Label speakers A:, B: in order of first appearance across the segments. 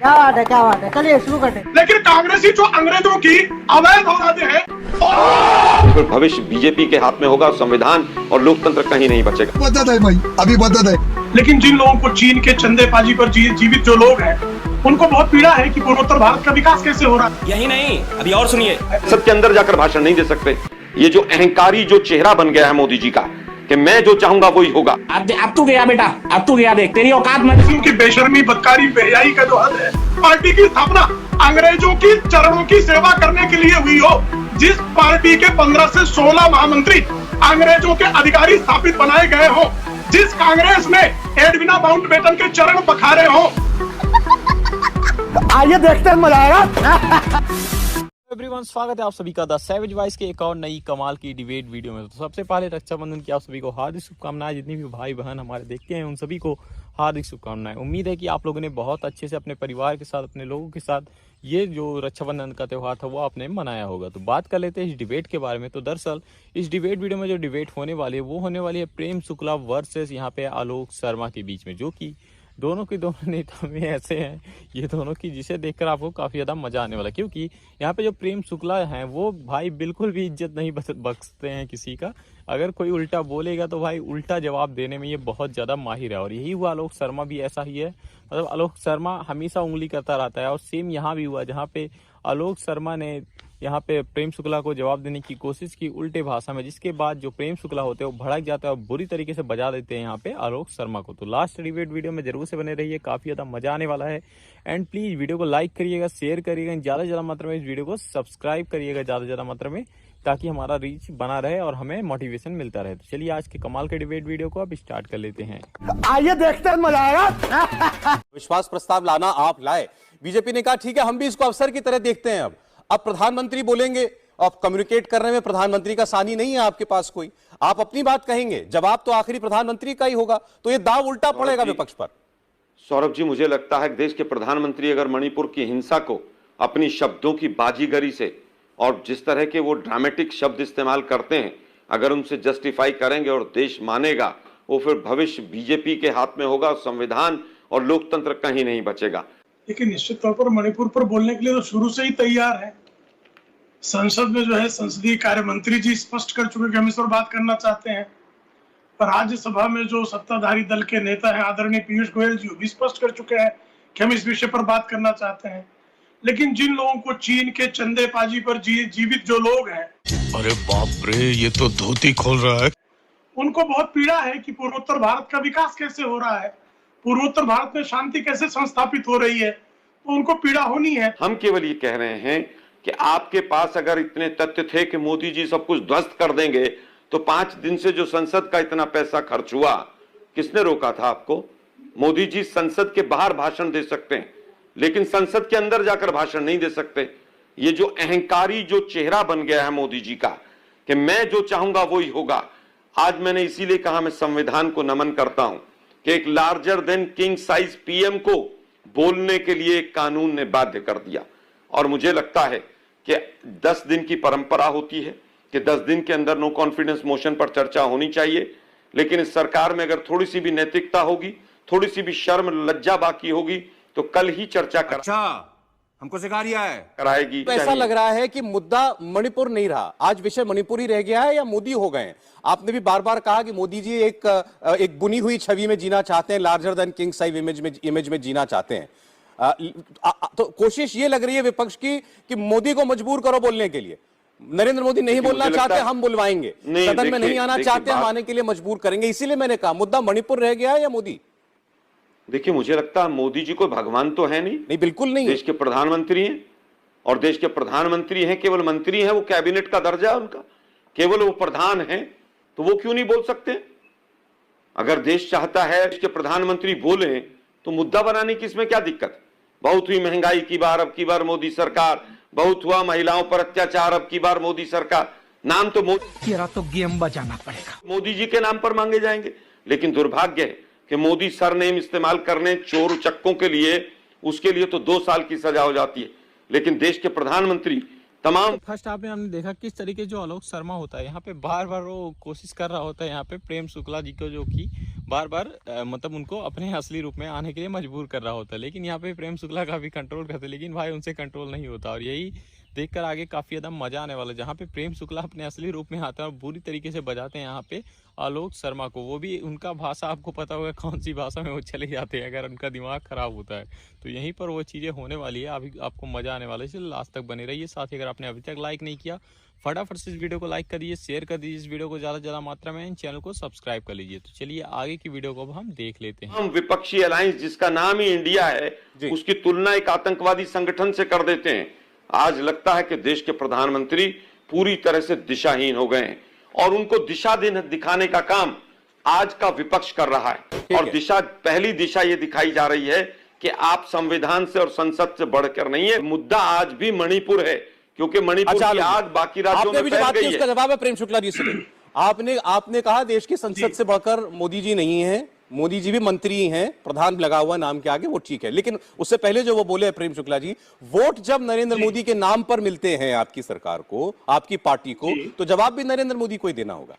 A: क्या बात है, क्या बात है। चलिए शुरू करते हैं।
B: लेकिन कांग्रेसी जो अंग्रेजों की अवैध औलादे हैं,
C: फिर भविष्य बीजेपी के हाथ में होगा। संविधान और लोकतंत्र कहीं नहीं बचेगा।
D: बदत है भाई, अभी बदत है।
B: लेकिन जिन लोगों को चीन के चंदेबाजी पर जीवित जो लोग हैं, उनको बहुत पीड़ा है कि पूर्वोत्तर भारत का विकास कैसे हो रहा है।
E: यही नहीं, अभी और सुनिए।
C: संसद के अंदर जाकर भाषण नहीं दे सकते। ये जो अहंकारी जो चेहरा बन गया है मोदी जी का कि मैं जो चाहूंगा वही होगा।
E: अब तू गया बेटा, अब तू गया, देख तेरी औकात मत।
B: उनकी बेशर्मी, बदकारी, बेहयाई का जो हद है। पार्टी की स्थापना अंग्रेजों की चरणों की सेवा करने के लिए हुई हो। जिस पार्टी के 15 से 16 महामंत्री अंग्रेजों के अधिकारी स्थापित बनाए गए हो, जिस कांग्रेस ने एडविना माउंटबेटन के चरण पखारे हो।
A: आइए देखते हैं, मजा आएगा।
F: एवरीवन, स्वागत है आप सभी का द सैवेज वॉइस के एक और नई कमाल की डिबेट वीडियो में। तो सबसे पहले रक्षाबंधन की आप सभी को हार्दिक शुभकामनाएं। जितनी भी भाई बहन हमारे देखते हैं उन सभी को हार्दिक शुभकामनाएं। उम्मीद है कि आप लोगों ने बहुत अच्छे से अपने परिवार के साथ, अपने लोगों के साथ ये जो रक्षाबंधन का त्यौहार था वो आपने मनाया होगा। तो बात कर लेते हैं इस डिबेट के बारे में। तो दरअसल इस डिबेट वीडियो में जो डिबेट होने वाली है वो होने वाली है प्रेम शुक्ला वर्सेस यहाँ पे आलोक शर्मा के बीच में, जो कि दोनों के दोनों नेता में ऐसे हैं ये दोनों की, जिसे देखकर आपको काफ़ी ज़्यादा मज़ा आने वाला। क्योंकि यहाँ पे जो प्रेम शुक्ला हैं वो भाई बिल्कुल भी इज्जत नहीं बख्शते हैं किसी का। अगर कोई उल्टा बोलेगा तो भाई उल्टा जवाब देने में ये बहुत ज़्यादा माहिर है। और यही हुआ आलोक शर्मा भी ऐसा ही है। मतलब आलोक शर्मा हमेशा उंगली करता रहता है और सेम यहाँ भी हुआ, जहाँ पे आलोक शर्मा ने यहाँ पे प्रेम शुक्ला को जवाब देने की कोशिश की उल्टे भाषा में, जिसके बाद जो प्रेम शुक्ला होते हैं वो भड़क जाता है और बुरी तरीके से बजा देते हैं यहाँ पे आलोक शर्मा को। तो लास्ट डिबेट वीडियो में जरूर से बने रहिए, काफ़ी ज़्यादा मजा आने वाला है। एंड प्लीज़ वीडियो को लाइक करिएगा, शेयर करिएगा, ज़्यादा से ज़्यादा मात्रा में इस वीडियो को सब्सक्राइब करिएगा ज़्यादा से ज़्यादा मात्रा में, ताकि हमारा रीच बना रहे और हमें मोटिवेशन मिलता रहे। तो चलिए आज के कमाल के डिबेट वीडियो को अब स्टार्ट कर लेते हैं।
A: आइए देखते हैं, मजा आएगा।
G: विश्वास प्रस्ताव लाना आप लाए। बीजेपी ने कहा ठीक है, हम भी इसको अवसर की तरह देखते हैं। अब प्रधानमंत्री बोलेंगे, अब कम्युनिकेट करने में प्रधानमंत्री का सानी नहीं है आपके पास कोई। आप अपनी बात कहेंगे, जवाब तो आखिरी प्रधानमंत्री का ही होगा। तो ये दाव उल्टा पड़ेगा विपक्ष पर।
C: सौरभ जी, मुझे लगता है देश के प्रधानमंत्री अगर मणिपुर की हिंसा को अपनी शब्दों की बाजीगरी से और जिस तरह के वो ड्रामेटिक शब्द इस्तेमाल करते हैं, अगर उनसे जस्टिफाई करेंगे और देश मानेगा, वो फिर भविष्य बीजेपी के हाथ में होगा। संविधान और लोकतंत्र कहीं नहीं बचेगा।
B: लेकिन निश्चित तौर पर मणिपुर पर बोलने के लिए तो शुरू से ही तैयार है। संसद में जो है संसदीय कार्य मंत्री जी स्पष्ट कर चुके कि हम इस पर बात करना चाहते हैं। पर राज्यसभा में जो सत्ताधारी दल के नेता हैं आदरणीय पीयूष गोयल जी, भी स्पष्ट कर चुके हैं कि हम इस विषय पर बात करना चाहते हैं। लेकिन जिन लोगों को चीन के चंदेबाजी पर जीवित जो लोग हैं,
D: अरे बाप रे, ये तो धोती खोल रहा है।
B: उनको बहुत पीड़ा है कि पूर्वोत्तर भारत का विकास कैसे हो रहा है, पूर्वोत्तर भारत में शांति कैसे संस्थापित हो रही है। तो उनको पीड़ा होनी है।
C: हम केवल ये कह रहे हैं कि आपके पास अगर इतने तथ्य थे कि मोदी जी सब कुछ ध्वस्त कर देंगे, तो 5 दिन से जो संसद का इतना पैसा खर्च हुआ, किसने रोका था आपको? मोदी जी संसद के बाहर भाषण दे सकते हैं, लेकिन संसद के अंदर जाकर भाषण नहीं दे सकते। ये जो अहंकारी जो चेहरा बन गया है मोदी जी का कि मैं जो चाहूंगा वही होगा। आज मैंने इसीलिए कहा मैं संविधान को नमन करता हूं कि एक larger than king size PM को बोलने के लिए कानून ने बाध्य कर दिया। और मुझे लगता है कि 10 दिन की परंपरा होती है कि 10 दिन के अंदर नो कॉन्फिडेंस मोशन पर चर्चा होनी चाहिए। लेकिन इस सरकार में अगर थोड़ी सी भी नैतिकता होगी, थोड़ी सी भी शर्म लज्जा बाकी होगी, तो कल ही चर्चा
G: हमको सिखा रिया है
C: कराएगी।
G: तो ऐसा लग रहा है कि मुद्दा मणिपुर नहीं रहा, आज विषय मणिपुर ही रह गया है या मोदी हो गए हैं। आपने भी बार बार कहा कि मोदी जी एक बुनी हुई छवि में जीना चाहते हैं, larger than king size image में जीना चाहते हैं। तो कोशिश ये लग रही है विपक्ष की कि मोदी को मजबूर करो बोलने के लिए। नरेंद्र मोदी नहीं बोलना चाहते, हम बुलवाएंगे। सदन में नहीं आना चाहते, हम आने के लिए मजबूर करेंगे। इसीलिए मैंने कहा मुद्दा मणिपुर रह गया है या मोदी।
C: देखिए, मुझे लगता है मोदी जी कोई भगवान तो है नहीं,
G: बिल्कुल नहीं।
C: देश के प्रधानमंत्री हैं और देश के प्रधानमंत्री हैं, केवल मंत्री हैं, वो कैबिनेट का दर्जा है उनका, केवल वो प्रधान हैं, तो वो क्यों नहीं बोल सकते? अगर देश चाहता है देश के प्रधानमंत्री बोले तो मुद्दा बनाने की इसमें क्या दिक्कत? बहुत हुई महंगाई की बार, अब की बार मोदी सरकार, बहुत हुआ महिलाओं पर अत्याचार, अब की बार मोदी सरकार। नाम तो
A: तेरा तो गेम बजाना पड़ेगा।
C: मोदी जी के नाम पर मांगे जाएंगे। लेकिन दुर्भाग्य है कि मोदी सरनेम इस्तेमाल करने चोर चक्कों के लिए, उसके लिए तो 2 साल की सजा हो जाती है। लेकिन देश के प्रधानमंत्री तमाम
F: फर्स्ट हाफ में हमने देखा किस तरीके जो आलोक शर्मा होता है यहाँ पे बार बार वो कोशिश कर रहा होता है यहाँ पे प्रेम शुक्ला जी को, जो कि बार बार मतलब उनको अपने असली रूप में आने के लिए मजबूर कर रहा होता है। लेकिन यहाँ पे प्रेम शुक्ला का भी कंट्रोल करते, लेकिन भाई उनसे कंट्रोल नहीं होता। और यही देखकर आगे काफी ज्यादा मजा आने वाला है, जहाँ पे प्रेम शुक्ला अपने असली रूप में आता है और बुरी तरीके से बजाते हैं यहाँ पे आलोक शर्मा को। वो भी उनका भाषा आपको पता होगा कौन सी भाषा में वो चले जाते हैं अगर उनका दिमाग खराब होता है। तो यहीं पर वो चीजें होने वाली है, अभी आपको मजा आने वाला है, इसलिए लास्ट तक बने रहिए। साथ ही अगर आपने अभी तक लाइक नहीं किया, फटाफट से इस वीडियो को लाइक कर दीजिए, शेयर कर दीजिए इस वीडियो को ज्यादा से ज्यादा मात्रा में, इन चैनल को सब्सक्राइब कर लीजिए। तो चलिए आगे की वीडियो को अब हम देख लेते हैं।
C: हम विपक्षी अलायंस जिसका नाम ही इंडिया है, उसकी तुलना एक आतंकवादी संगठन से कर देते हैं। आज लगता है कि देश के प्रधानमंत्री पूरी तरह से दिशाहीन हो गए हैं और उनको दिशा दिखाने का काम आज का विपक्ष कर रहा है। और पहली दिशा ये दिखाई जा रही है कि आप संविधान से और संसद से बढ़कर नहीं है। मुद्दा आज भी मणिपुर है, क्योंकि मणिपुर की आग बाकी राज्यों में फैल गई है।
G: उसका जवाब है प्रेम शुक्ला जी से। आपने कहा देश की संसद से बढ़कर मोदी जी नहीं है, मोदी जी भी मंत्री हैं, प्रधान लगा हुआ नाम के आगे, वो ठीक है। लेकिन उससे पहले जो वो बोले प्रेम शुक्ला जी, वोट जब नरेंद्र मोदी के नाम पर मिलते हैं आपकी सरकार को, आपकी पार्टी को, तो जवाब भी नरेंद्र मोदी को ही देना होगा।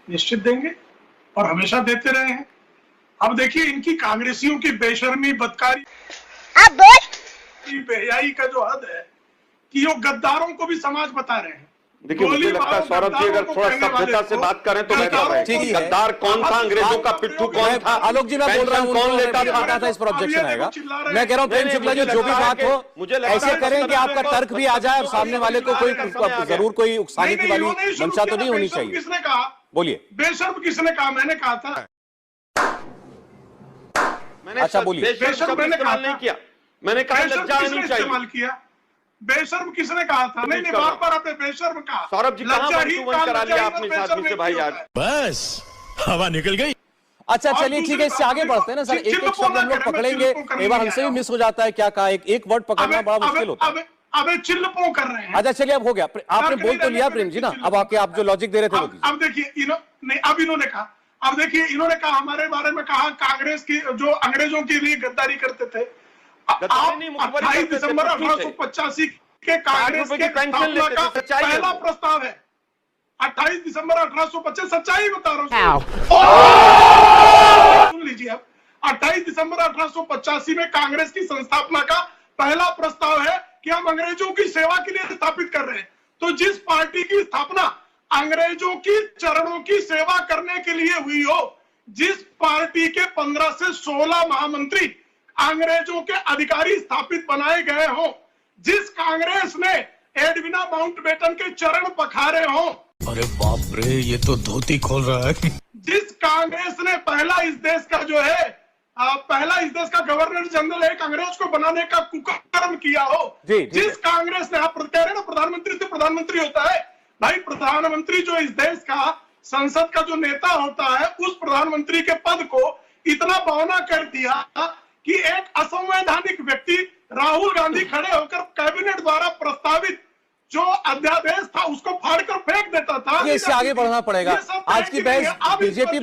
B: निश्चित देंगे और हमेशा देते रहे हैं। अब देखिए इनकी कांग्रेसियों की बेशर्मी, बदकारी, बेहयाई का जो हद है कि वो गद्दारों को भी समाज बता रहे हैं।
C: देखिए मुझे लगता है सौरभ जी अगर थोड़ा सभ्यता से बात करें तो बेहतर है। गद्दार कौन था, अंग्रेजों का पिट्ठू कौन था,
G: आलोक जी मैं बोल रहा हूं कौन लेता था, इस पर ऑब्जेक्शन आएगा। मैं कह रहा हूं प्रेम शुक्ला जी जो भी बात हो मुझे ऐसे करें कि आपका तर्क भी आ जाए और सामने वाले को कोई जरूर कोई उकसाने की वाली मंशा तो नहीं होनी चाहिए।
B: किसने कहा?
G: बोलिए।
B: बेशर्म किसने कहा? मैंने कहा था।
G: अच्छा बोलिए।
B: बेशर्म मैंने कहा नहीं किया,
C: मैंने कहा लज्जा आनी चाहिए।
B: इस्तेमाल किया। बेशर्म किसने कहा था? नहीं बार बार आपने बेशर्म कहा।
C: सौरभ जी कहां वन करा लिया आपने साथी से भाई आज।
D: बस हवा निकल गई।
G: अच्छा चलिए ठीक है, इससे आगे बढ़ते हैं ना सर। एक एक शब्द हम लोग पकड़ेंगे, एक बार हमसे भी मिस हो जाता है क्या कहा, एक वर्ड पकड़ना बड़ा मुश्किल होता है।
B: अबे चिल्लपो कर रहे हैं।
G: अच्छा चलिए अब हो गया, आपने बोल तो लिया प्रेम जी ना, अब आप जो लॉजिक दे रहे थे।
B: अब देखिए इन्होंने कहा, अब देखिए इन्होंने कहा हमारे बारे में कहा कांग्रेस की जो अंग्रेजों के लिए गद्दारी करते थे। आप 28 दिसंबर 1885 के कांग्रेस के स्थापना का पहला प्रस्ताव है। 28 दिसंबर 1825, सच्चाई बता रहा हूं, सुन लीजिए। अब 28 दिसंबर 1885 में कांग्रेस की संस्थापना का पहला प्रस्ताव है कि हम अंग्रेजों की सेवा के लिए स्थापित कर रहे हैं। तो जिस पार्टी की स्थापना अंग्रेजों की चरणों की सेवा करने के लिए हुई हो, जिस पार्टी के 15 से 16 महामंत्री अंग्रेजों के अधिकारी स्थापित बनाए गए हो, जिस कांग्रेस ने एडविना माउंटबेटन के चरण पखारे हो,
D: अरे बाप रे ये तो धोती खोल रहा है।
B: जिस कांग्रेस ने पहला इस देश का गवर्नर जनरल एक अंग्रेज को बनाने का कुकर्म किया हो, जिस कांग्रेस ने, आप कह रहे हैं ना प्रधानमंत्री से प्रधानमंत्री होता है, भाई प्रधानमंत्री जो इस देश का संसद का जो नेता होता है, उस प्रधानमंत्री के पद को इतना बौना कर दिया कि एक असंवैधानिक व्यक्ति राहुल गांधी खड़े होकर कैबिनेट द्वारा प्रस्तावित जो अध्यादेश था उसको फाड़कर फेंक देता था।
G: इससे आगे बढ़ना पड़ेगा। आज की बहस बीजेपी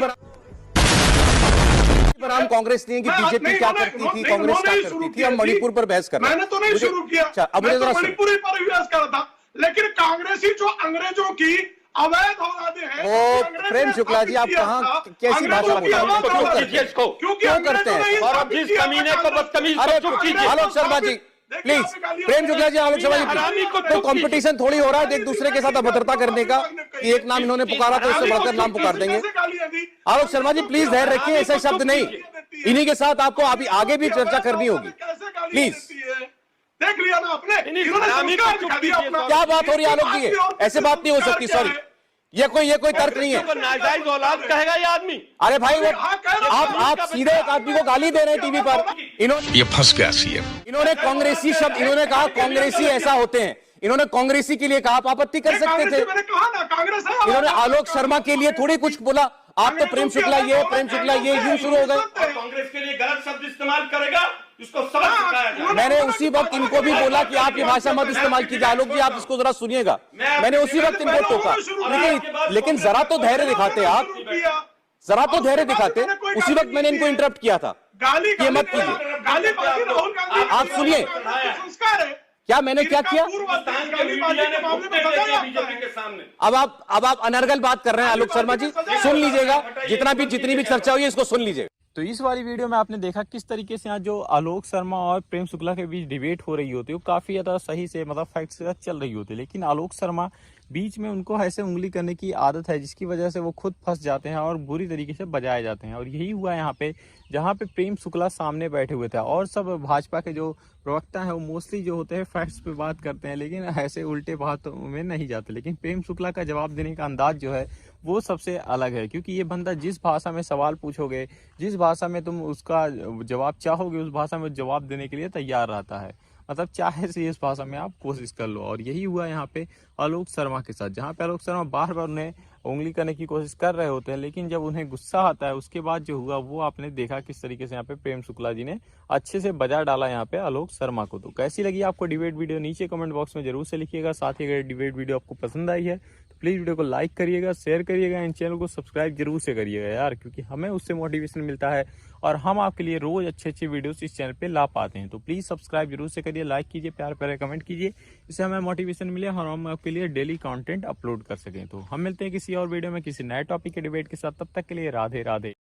G: बनाम कांग्रेस नहीं है कि बीजेपी क्या करती थी, कांग्रेस क्या करती थी। हम मणिपुर पर बहस कर रहे हैं।
B: मैंने तो नहीं शुरू किया, मैं तो मणिपुर पर बहस कर रहा था। लेकिन कांग्रेसी जो अंग्रेजों की अवैध औलादे हैं,
G: प्रेम शुक्ला जी आप कहाँ कैसी भाषा बोल रहे हैं, क्यों करते हैं? आलोक शर्मा जी प्लीज, प्रेम शुक्ला जी, आलोक शर्मा जी, तो कंपटीशन थोड़ी हो रहा है एक दूसरे के साथ अभद्रता करने का कि एक नाम इन्होंने पुकारा तो इससे बढ़कर नाम पुकार देंगे। आलोक शर्मा जी प्लीज धैर्य रखिए, ऐसे शब्द नहीं, इन्हीं के साथ आपको अभी आगे भी चर्चा करनी होगी प्लीज।
B: देख लिया ना आपने,
G: क्या बात हो रही है आलोक जी, ऐसे बात नहीं हो सकती। सॉरी, ये कोई तर्क नहीं है।
C: नाजायज औलाद कहेगा ये आदमी।
G: अरे भाई वो आप सीधे एक आदमी को गाली दे रहे हैं टीवी पर। इन्होंने
D: ये फंस गया सीएम।
G: इन्होंने कांग्रेसी शब्द, इन्होंने कहा कांग्रेसी ऐसा होते हैं, इन्होंने कांग्रेसी के लिए कहा, आप आपत्ति कर सकते थे।
B: मैंने कहा ना कांग्रेस है।
G: इन्होंने आलोक शर्मा के लिए थोड़ी कुछ बोला, आप तो प्रेम शुक्ला ये यूं शुरू हो गए।
C: कांग्रेस के लिए गलत शब्द इस्तेमाल करेगा, उसको सबक सिखाया जाए।
G: मैंने उसी वक्त इनको भी बोला कि आप ये भाषा मत इस्तेमाल कीजिए। आलोक जी आप इसको जरा सुनिएगा, मैंने उसी वक्त इनको टोका। लेकिन जरा तो धैर्य दिखाते आप, जरा तो धैर्य दिखाते। उसी वक्त मैंने इनको इंटरप्ट किया था, ये मत कीजिए। आप सुनिए, क्या मैंने क्या किया? अब आप अनर्गल बात कर रहे हैं आलोक शर्मा जी, सुन लीजिएगा, जितनी भी चर्चा हुई है इसको सुन लीजिएगा।
F: तो इस वाली वीडियो में आपने देखा किस तरीके से आज जो आलोक शर्मा और प्रेम शुक्ला के बीच डिबेट हो रही होती है वो काफी ज्यादा सही से मतलब फैक्ट्स के साथ चल रही होती है, लेकिन आलोक शर्मा बीच में उनको ऐसे उंगली करने की आदत है जिसकी वजह से वो खुद फंस जाते हैं और बुरी तरीके से बजाए जाते हैं। और यही हुआ यहाँ पे, जहाँ पे प्रेम शुक्ला सामने बैठे हुए थे और सब भाजपा के जो प्रवक्ता है वो मोस्टली जो होते हैं फैक्ट्स पे बात करते हैं, लेकिन ऐसे उल्टे बातों में नहीं जाते। लेकिन प्रेम शुक्ला का जवाब देने का अंदाज जो है वो सबसे अलग है, क्योंकि ये बंदा जिस भाषा में सवाल पूछोगे, जिस भाषा में तुम उसका जवाब चाहोगे, उस भाषा में जवाब देने के लिए तैयार रहता है। मतलब चाहे से इस भाषा में आप कोशिश कर लो। और यही हुआ यहाँ पे आलोक शर्मा के साथ, जहाँ पे आलोक शर्मा बार बार उन्हें उंगली करने की कोशिश कर रहे होते हैं, लेकिन जब उन्हें गुस्सा आता है उसके बाद जो हुआ वो आपने देखा किस तरीके से यहाँ पे प्रेम शुक्ला जी ने अच्छे से बजा डाला यहाँ पे आलोक शर्मा को। तो कैसी लगी आपको डिबेट वीडियो नीचे कमेंट बॉक्स में जरूर से लिखिएगा। साथ ही अगर डिबेट वीडियो आपको पसंद आई है तो प्लीज वीडियो को लाइक करिएगा, शेयर करिएगा, एंड चैनल को सब्सक्राइब जरूर से करिएगा यार, क्योंकि हमें उससे मोटिवेशन मिलता है और हम आपके लिए रोज अच्छे वीडियोस इस चैनल पे ला पाते हैं। तो प्लीज सब्सक्राइब जरूर से करिए, लाइक कीजिए, प्यार प्यारे कमेंट कीजिए, इससे हमें मोटिवेशन मिले और हम आपके लिए डेली कंटेंट अपलोड कर सकें। तो हम मिलते हैं किसी और वीडियो में किसी नए टॉपिक के डिबेट के साथ, तब तक के लिए राधे राधे।